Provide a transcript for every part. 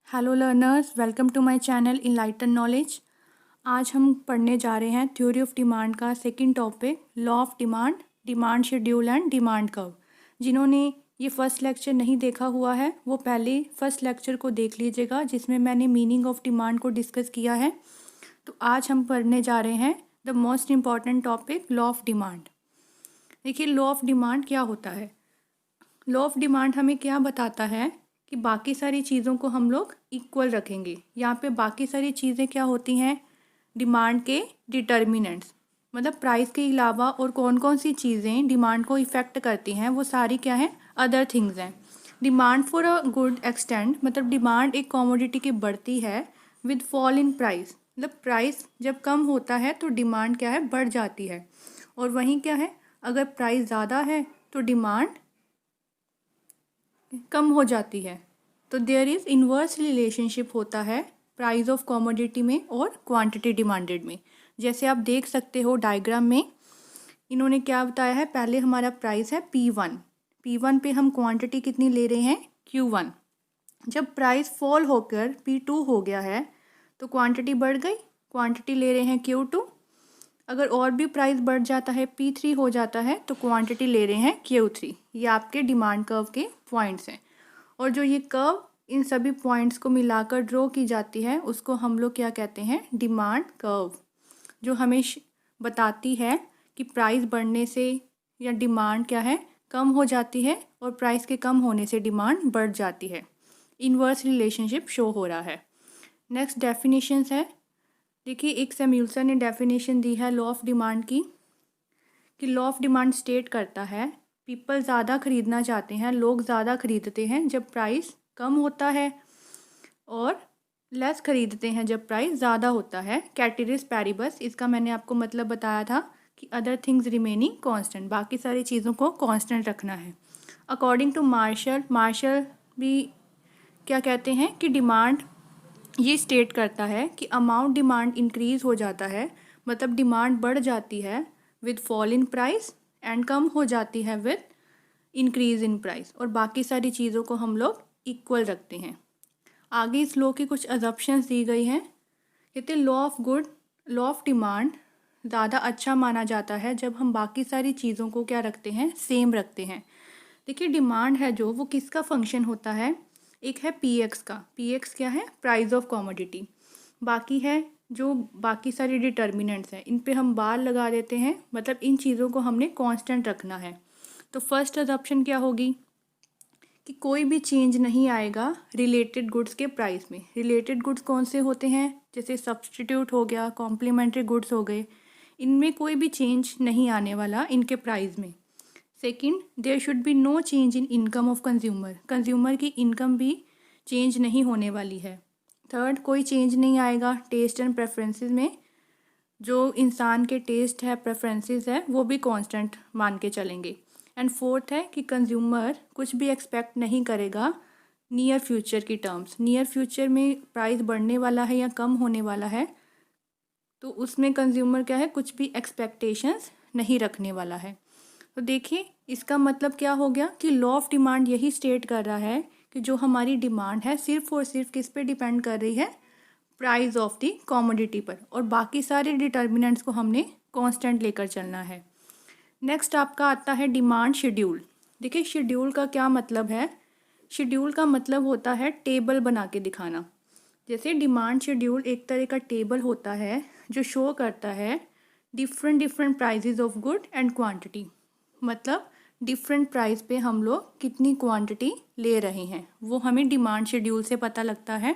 Hello learners, welcome to my channel enlighten knowledge. आज हम पढ़ने जा रहे हैं थ्योरी ऑफ डिमांड का second topic, law of demand, demand schedule and demand curve. जिन्होंने ये फर्स्ट लेक्चर नहीं देखा हुआ है वो पहले फर्स्ट लेक्चर को देख लीजिएगा, जिसमें मैंने मीनिंग ऑफ डिमांड को डिस्कस किया है। तो आज हम पढ़ने जा रहे हैं the most important topic, law of demand. देखिए, लॉ ऑफ डिमांड क्या होता है। लॉ ऑफ डिमांड हमें क्या बताता है कि बाकी सारी चीज़ों को हम लोग इक्वल रखेंगे। यहाँ पे बाकी सारी चीज़ें क्या होती हैं, डिमांड के डिटर्मिनेंट्स, मतलब प्राइस के अलावा और कौन कौन सी चीज़ें डिमांड को इफ़ेक्ट करती हैं, वो सारी क्या है, अदर थिंग्स हैं। Demand for a good extend, मतलब डिमांड एक कमोडिटी की बढ़ती है विद फॉल इन प्राइस, मतलब प्राइस जब कम होता है तो डिमांड क्या है, बढ़ जाती है। और वहीं क्या है, अगर प्राइस ज़्यादा है तो डिमांड कम हो जाती है। तो देयर इज़ इन्वर्स रिलेशनशिप होता है प्राइस ऑफ कमोडिटी में और क्वांटिटी डिमांडेड में। जैसे आप देख सकते हो डायग्राम में, इन्होंने क्या बताया है, पहले हमारा प्राइस है P1 पे हम क्वांटिटी कितनी ले रहे हैं, Q1। जब प्राइस फॉल होकर P2 हो गया है तो क्वांटिटी बढ़ गई, क्वांटिटी ले रहे हैं Q2। अगर और भी प्राइस बढ़ जाता है, P3 हो जाता है, तो क्वांटिटी ले रहे हैं Q3। ये आपके डिमांड कर्व के पॉइंट्स हैं। और जो ये कर्व इन सभी पॉइंट्स को मिलाकर ड्रॉ की जाती है उसको हम लोग क्या कहते हैं, डिमांड कर्व, जो हमें बताती है कि प्राइस बढ़ने से या डिमांड क्या है, कम हो जाती है, और प्राइस के कम होने से डिमांड बढ़ जाती है। इन्वर्स रिलेशनशिप शो हो रहा है। नेक्स्ट डेफिनेशंस है। देखिए, एक सैमुअल्सन ने डेफिनेशन दी है लॉ ऑफ डिमांड की, कि लॉ ऑफ डिमांड स्टेट करता है पीपल ज़्यादा खरीदना चाहते हैं, लोग ज़्यादा खरीदते हैं जब प्राइस कम होता है, और लेस खरीदते हैं जब प्राइस ज़्यादा होता है। कैटेरिस पैरिबस, इसका मैंने आपको मतलब बताया था कि अदर थिंग्स रिमेनिंग कांस्टेंट, बाकी सारी चीज़ों को कांस्टेंट रखना है। अकॉर्डिंग टू मार्शल भी क्या कहते हैं कि डिमांड ये स्टेट करता है कि अमाउंट डिमांड इंक्रीज़ हो जाता है, मतलब डिमांड बढ़ जाती है with fall in price, and come हो जाती है विद इंक्रीज़ इन प्राइस, और बाकी सारी चीज़ों को हम लोग इक्वल रखते हैं। आगे इस लॉ की कुछ अजम्पशंस दी गई हैं। कहते हैं लॉ ऑफ डिमांड ज़्यादा अच्छा माना जाता है जब हम बाकी सारी चीज़ों को क्या रखते हैं, सेम रखते हैं। देखिए, डिमांड है जो, वो किसका फंक्शन होता है, एक है PX का। PX क्या है, प्राइस ऑफ कमोडिटी। बाकी है जो बाकी सारे डिटर्मिनेंट्स हैं, इन पे हम बार लगा देते हैं, मतलब इन चीज़ों को हमने कांस्टेंट रखना है। तो फर्स्ट अजम्पशन क्या होगी कि कोई भी चेंज नहीं आएगा रिलेटेड गुड्स के प्राइस में। रिलेटेड गुड्स कौन से होते हैं, जैसे सब्सटीट्यूट हो गया, कॉम्प्लीमेंट्री गुड्स हो गए, इनमें कोई भी चेंज नहीं आने वाला इनके प्राइस में। Second, there should be no change in income of consumer की इनकम भी चेंज नहीं होने वाली है। थर्ड, कोई चेंज नहीं आएगा टेस्ट एंड प्रेफरेंसेस में, जो इंसान के टेस्ट है, प्रेफरेंसेस है, वो भी कांस्टेंट मान के चलेंगे। एंड फोर्थ है कि कंज्यूमर कुछ भी एक्सपेक्ट नहीं करेगा नियर फ्यूचर की टर्म्स। नियर फ्यूचर में प्राइस बढ़ने वाला है या कम होने वाला है, तो उसमें कंज्यूमर क्या है, कुछ भी एक्सपेक्टेशंस नहीं रखने वाला है। तो देखिए, इसका मतलब क्या हो गया कि लॉ ऑफ डिमांड यही स्टेट कर रहा है कि जो हमारी डिमांड है सिर्फ और सिर्फ किस पे डिपेंड कर रही है, प्राइस ऑफ द कमोडिटी पर, और बाकी सारे डिटर्मिनेंट्स को हमने कांस्टेंट लेकर चलना है। नेक्स्ट आपका आता है डिमांड शेड्यूल। देखिए, शेड्यूल का क्या मतलब है, शेड्यूल का मतलब होता है टेबल बना के दिखाना। जैसे डिमांड शेड्यूल एक तरह का टेबल होता है जो शो करता है different prizes of good and quantity, मतलब डिफरेंट प्राइस पे हम लोग कितनी क्वांटिटी ले रहे हैं, वो हमें डिमांड शेड्यूल से पता लगता है।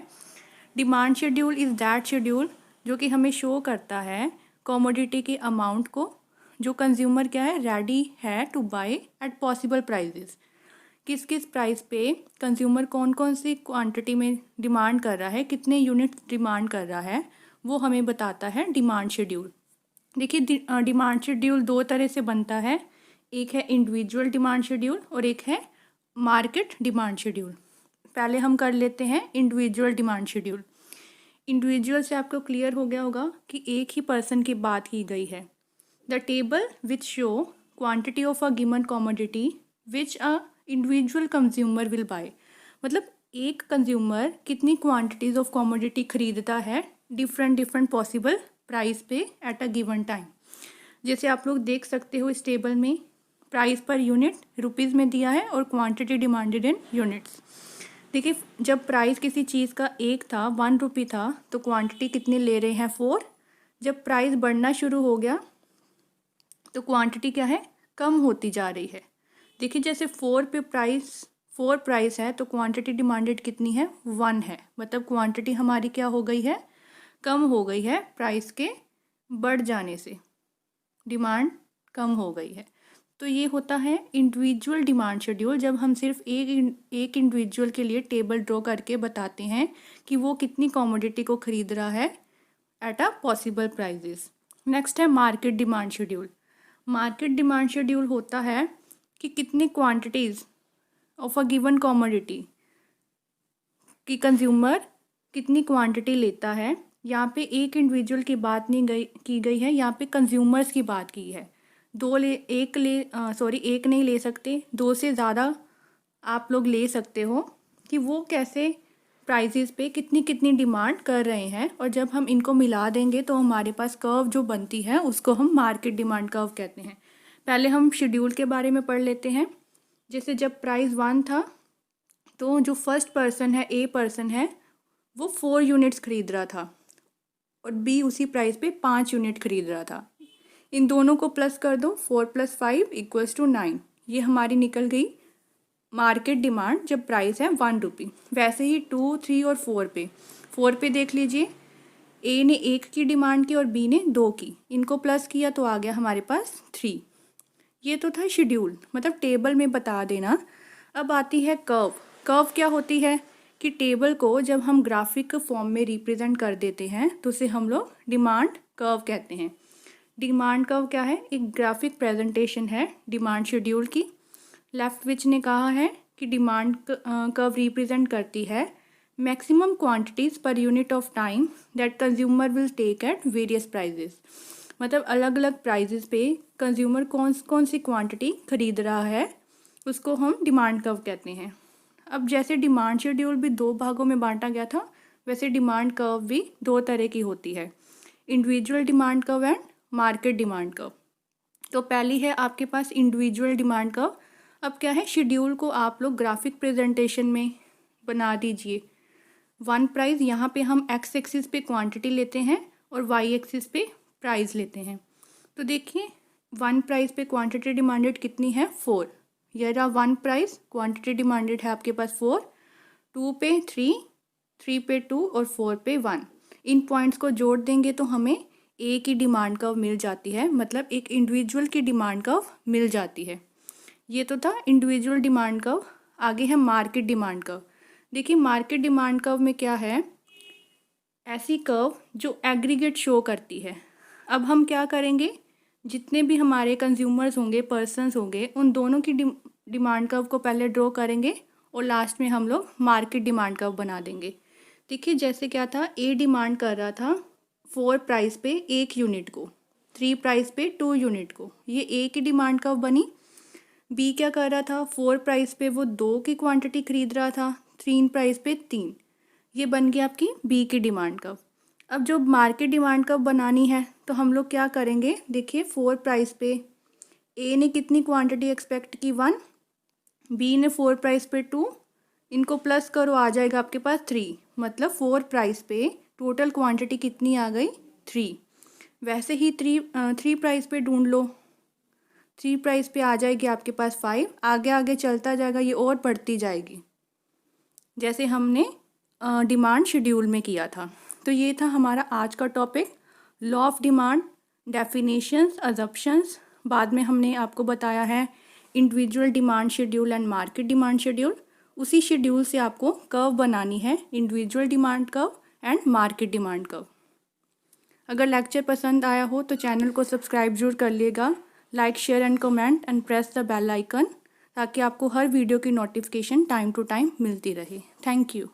Demand schedule is that schedule जो कि हमें शो करता है कमोडिटी के अमाउंट को, जो कंज्यूमर क्या है, रेडी है to buy at possible prices. किस किस प्राइस पे कंज्यूमर कौन कौन सी क्वांटिटी में डिमांड कर रहा है, कितने यूनिट डिमांड कर रहा है, वो हमें बताता है डिमांड शेड्यूल। देखिए, डिमांड शेड्यूल दो तरह से बनता है, एक है इंडिविजुअल डिमांड शेड्यूल और एक है मार्केट डिमांड शेड्यूल। पहले हम कर लेते हैं इंडिविजुअल डिमांड शेड्यूल। इंडिविजुअल से आपको क्लियर हो गया होगा कि एक ही पर्सन की बात की गई है। The table which show quantity of a given commodity which a individual consumer will buy, मतलब एक कंज्यूमर कितनी क्वांटिटीज़ ऑफ कमोडिटी खरीदता है डिफरेंट पॉसिबल प्राइस पे एट अ गिवन टाइम। जैसे आप लोग देख सकते हो इस टेबल में प्राइस पर यूनिट रुपीज़ में दिया है और क्वांटिटी डिमांडेड इन यूनिट्स। देखिए जब प्राइस किसी चीज़ का 1 था, 1 रुपी था, तो क्वांटिटी कितनी ले रहे हैं 4। जब प्राइस बढ़ना शुरू हो गया तो क्वांटिटी क्या है, कम होती जा रही है। देखिए जैसे 4 प्राइस है तो क्वांटिटी डिमांडेड कितनी है, 1 है। मतलब क्वांटिटी हमारी क्या हो गई है, कम हो गई है प्राइस के बढ़ जाने से, डिमांड कम हो गई है। तो ये होता है इंडिविजुअल डिमांड शेड्यूल, जब हम सिर्फ एक इंडिविजुअल के लिए टेबल ड्रॉ करके बताते हैं कि वो कितनी कमोडिटी को खरीद रहा है at a possible prices. Next है market demand schedule. Market demand schedule होता है कि कितनी quantities of a given commodity कि कंज्यूमर कितनी क्वांटिटी लेता है। यहाँ पे एक इंडिविजुअल की बात नहीं की गई है, यहाँ पे कंज्यूमर्स की बात की है। एक नहीं ले सकते, 2 से ज़्यादा आप लोग ले सकते हो कि वो कैसे प्राइसेस पे कितनी कितनी डिमांड कर रहे हैं, और जब हम इनको मिला देंगे तो हमारे पास कर्व जो बनती है उसको हम मार्केट डिमांड कर्व कहते हैं। पहले हम शेड्यूल के बारे में पढ़ लेते हैं। जैसे जब प्राइस 1 था तो जो फर्स्ट पर्सन है, ए पर्सन है, वो 4 यूनिट्स खरीद रहा था और बी उसी प्राइस पे 5 यूनिट खरीद रहा था। इन दोनों को प्लस कर दो, 4 + 5 = 9। ये हमारी निकल गई मार्केट डिमांड जब प्राइस है 1 रुपी। वैसे ही 2, 3 और 4 पे देख लीजिए, ए ने 1 की डिमांड की और बी ने 2 की। इनको प्लस किया तो आ गया हमारे पास 3। ये तो था शेड्यूल, मतलब टेबल में बता देना। अब आती है कर्व। कर्व क्या होती है कि टेबल को जब हम ग्राफिक फॉर्म में रिप्रेजेंट कर देते हैं तो उसे हम लोग डिमांड कर्व कहते हैं। डिमांड कर्व क्या है, एक ग्राफिक प्रेजेंटेशन है डिमांड शेड्यूल की। लेफ्ट विच ने कहा है कि डिमांड कर्व रिप्रेजेंट करती है maximum quantities per unit of time that consumer will take at various prices. मतलब अलग अलग प्राइजेस पे कंज्यूमर कौन सी क्वांटिटी खरीद रहा है उसको हम डिमांड कर्व कहते हैं। अब जैसे डिमांड शेड्यूल भी 2 भागों में बांटा गया था, वैसे डिमांड कर्व भी 2 तरह की होती है, individual demand curve and market demand curve. तो पहली है आपके पास इंडिविजुअल डिमांड कर्व। अब क्या है, शेड्यूल को आप लोग ग्राफिक प्रेजेंटेशन में बना दीजिए। 1 प्राइस, यहाँ पे हम एक्स एक्सिस पे क्वांटिटी लेते हैं और वाई एक्सिस पे प्राइस लेते हैं। तो देखिए 1 प्राइस पे क्वांटिटी डिमांडेड कितनी है, 4। यह रहा 1 प्राइस, क्वांटिटी डिमांडेड है आपके पास 4। 2 पे 3, 3 पे 2 और 4 पे 1। इन पॉइंट्स को जोड़ देंगे तो हमें ए की डिमांड कर्व मिल जाती है, मतलब एक इंडिविजुअल की डिमांड कर्व मिल जाती है। ये तो था इंडिविजुअल डिमांड कर्व। आगे है मार्केट डिमांड कर्व। देखिए मार्केट डिमांड कर्व में क्या है, ऐसी कर्व जो एग्रीगेट शो करती है। अब हम क्या करेंगे, जितने भी हमारे कंज्यूमर्स होंगे, पर्सन्स होंगे, उन दोनों की डिमांड कर्व को पहले ड्रॉ करेंगे और लास्ट में हम लोग मार्केट डिमांड कर्व बना देंगे। देखिए जैसे क्या था, ए डिमांड कर रहा था 4 प्राइस पे 1 यूनिट को, 3 प्राइस पे 2 यूनिट को, ये ए की डिमांड कर्व बनी। बी क्या कर रहा था, 4 प्राइस पे वो 2 की क्वांटिटी खरीद रहा था, 3 प्राइस पे 3, ये बन गई आपकी बी की डिमांड कर्व। अब जो मार्केट डिमांड कर्व बनानी है तो हम लोग क्या करेंगे, देखिए 4 प्राइस पे ए ने कितनी क्वांटिटी एक्सपेक्ट की, 1, बी ने 4 प्राइस पे 2, इनको प्लस करो आ जाएगा आपके पास 3। मतलब 4 प्राइस पे टोटल क्वांटिटी कितनी आ गई, 3। वैसे ही 3 प्राइस पे ढूंढ लो, 3 प्राइस पे आ जाएगी आपके पास 5। आगे आगे चलता जाएगा, ये और बढ़ती जाएगी जैसे हमने डिमांड शेड्यूल में किया था। तो ये था हमारा आज का topic, law of demand, definitions, assumptions. बाद में हमने आपको बताया है individual demand schedule and market demand schedule. उसी शेड्यूल से आपको कर्व बनानी है, individual demand curve and market demand curve. अगर लेक्चर पसंद आया हो तो चैनल को सब्सक्राइब जरूर कर लिएगा, like, share and comment and press the bell icon, ताकि आपको हर वीडियो की नोटिफिकेशन टाइम टू टाइम मिलती रहे। Thank you.